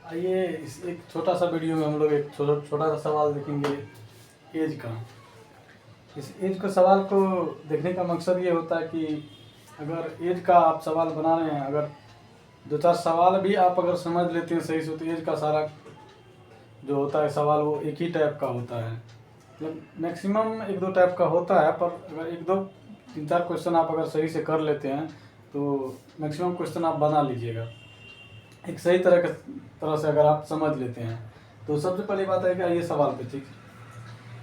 आइए इस एक छोटा सा वीडियो में हम लोग एक छोटा सा सवाल देखेंगे एज का। इस एज को सवाल को देखने का मकसद ये होता है कि अगर एज का आप सवाल बना रहे हैं, अगर दो चार सवाल भी आप अगर समझ लेते हैं सही से, तो एज का सारा जो होता है सवाल वो एक ही टाइप का होता है। मतलब मैक्सिमम एक दो टाइप का होता है, पर अगर एक दो तीन चार क्वेश्चन आप अगर सही से कर लेते हैं तो मैक्सिमम क्वेश्चन आप बना लीजिएगा एक सही तरह से अगर आप समझ लेते हैं। तो सबसे पहली बात है कि ये सवाल पे ठीक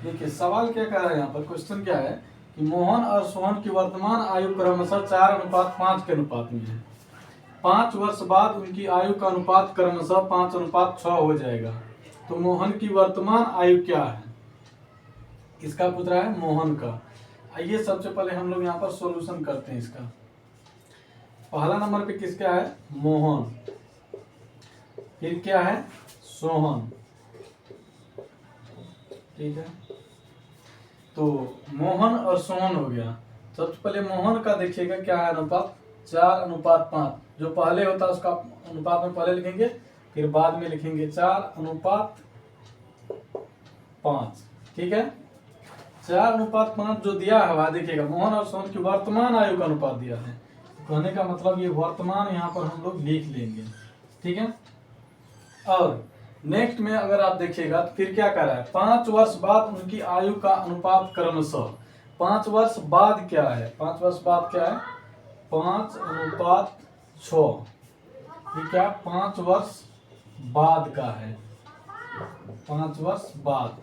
देखिए, सवाल क्या कह रहा है यहाँ पर, क्वेश्चन क्या है कि मोहन और सोहन की वर्तमान आयु क्रमशः 4:5 के अनुपात में है। 5 वर्ष बाद उनकी आयु का अनुपात क्रमशः 5:6 हो जाएगा। तो मोहन की वर्तमान आयु क्या है, इसका पूछ रहा है मोहन का। आइए सबसे पहले हम लोग यहाँ पर सॉल्यूशन करते हैं इसका। पहला नंबर पे किसका है, मोहन, फिर क्या है सोहन, ठीक है। तो मोहन और सोहन हो गया। सबसे पहले मोहन का देखिएगा क्या है अनुपात, 4:5। जो पहले होता है उसका अनुपात में पहले लिखेंगे, फिर बाद में लिखेंगे 4:5, ठीक है। 4:5 जो दिया है देखिएगा, मोहन और सोहन की वर्तमान आयु का अनुपात दिया है। कहने का मतलब ये वर्तमान यहाँ पर हम लोग लिख लेंगे, ठीक है। और नेक्स्ट में अगर आप देखिएगा तो फिर क्या कर रहा है, 5 वर्ष बाद उनकी आयु का अनुपात क्रमशः। 5 वर्ष बाद क्या है, 5 वर्ष बाद क्या है, 5:6। ये क्या 5 वर्ष बाद का है, 5 वर्ष बाद।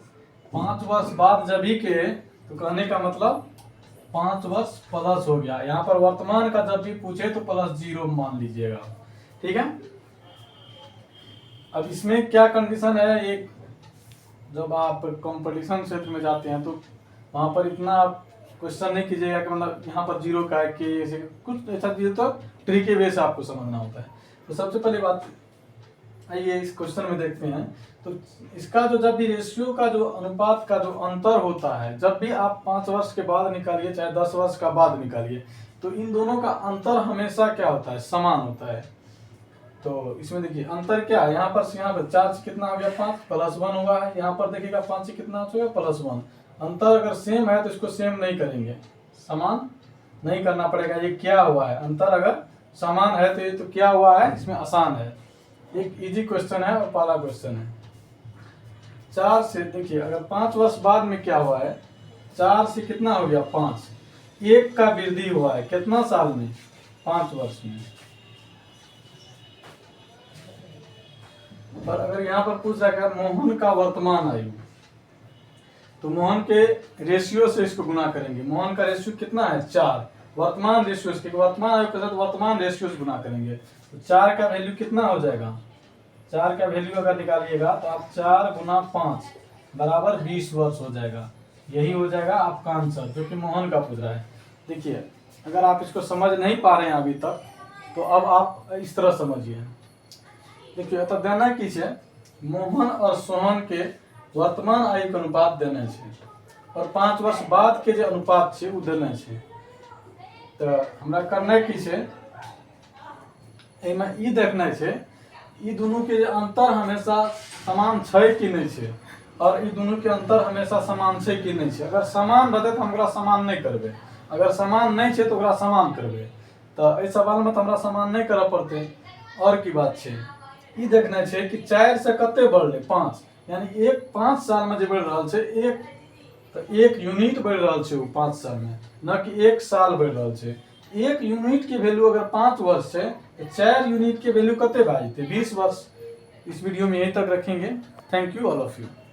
5 वर्ष बाद जब ही के, तो कहने का मतलब 5 वर्ष प्लस हो गया। यहाँ पर वर्तमान का जब भी पूछे तो +0 मान लीजिएगा, ठीक है। अब इसमें क्या कंडीशन है, एक जब आप कंपटीशन क्षेत्र में जाते हैं तो वहाँ पर इतना क्वेश्चन नहीं कीजिएगा कि मतलब यहाँ पर 0 का है कि ऐसे कुछ ऐसा चीज़, तो ट्रिकी वे से आपको समझना होता है। तो सबसे पहली बात आइए इस क्वेश्चन में देखते हैं। तो इसका जो जब भी रेशियो का जो अनुपात का जो अंतर होता है, जब भी आप 5 वर्ष के बाद निकालिए चाहे 10 वर्ष का बाद निकालिए, तो इन दोनों का अंतर हमेशा क्या होता है, समान होता है। तो इसमें देखिए अंतर क्या है, यहाँ पर 4 से कितना हो गया 5, +1 हुआ है। यहाँ पर देखिएगा 5 से कितना हो गया +1। अंतर अगर सेम है तो इसको सेम नहीं करेंगे, समान नहीं करना पड़ेगा। ये क्या हुआ है, अंतर अगर समान है तो ये तो क्या हुआ है, इसमें आसान है, एक इजी क्वेश्चन है और पहला क्वेश्चन है। 4 से देखिए अगर 5 वर्ष बाद में क्या हुआ है, 4 से कितना हो गया 5, 1 का वृद्धि हुआ है कितना साल में, 5 वर्ष में। पर अगर यहाँ पर पूछ रहा है मोहन का वर्तमान आयु, तो मोहन के रेशियो से इसको गुना करेंगे। मोहन का रेशियो कितना है 4, वर्तमान रेशियो इसके वर्तमान आयु के साथ वर्तमान रेशियो से गुना करेंगे। तो 4 का वैल्यू कितना हो जाएगा, 4 का वैल्यू अगर निकालिएगा तो आप 4 × 5 बराबर 20 वर्ष हो जाएगा। यही हो जाएगा आपका आंसर जो कि मोहन का पूछ रहा है। देखिए अगर आप इसको समझ नहीं पा रहे हैं अभी तक, तो अब आप इस तरह समझिए। देखिए तो देना की छै, मोहन और सोहन के वर्तमान आयु के अनुपात देने छै और 5 वर्ष बाद के जो अनुपात छै वो देने छै। तो हमरा करना की छै, एहिमे ई देखना छै ई दोनों के अंतर हमेशा समान छै कि नहीं छै, और ई दोनों के अंतर हमेशा समान छै कि नहीं छै। अगर समान रहते तो हम ओकरा समान नहीं करबे, अगर समान नहीं छै तो ओकरा समान करबे। तो इस सवाल में तो हमरा समान नहीं करऽ पड़ते। और की बात छै, ई देखना छै कि 4 से कते बढ़ले 5, यानी एक 5 साल में जो बढ़ रहा छै, एक तो 1 यूनिट बढ़ रहा छै वो 5 साल में, न कि 1 साल बढ़ रहा छै। 1 यूनिट के वैल्यू अगर 5 वर्ष है तो 4 यूनिट के वैल्यू कते भए जेतै 20 वर्ष। इस वीडियो में यहीं तक रखेंगे। Thank you all of you.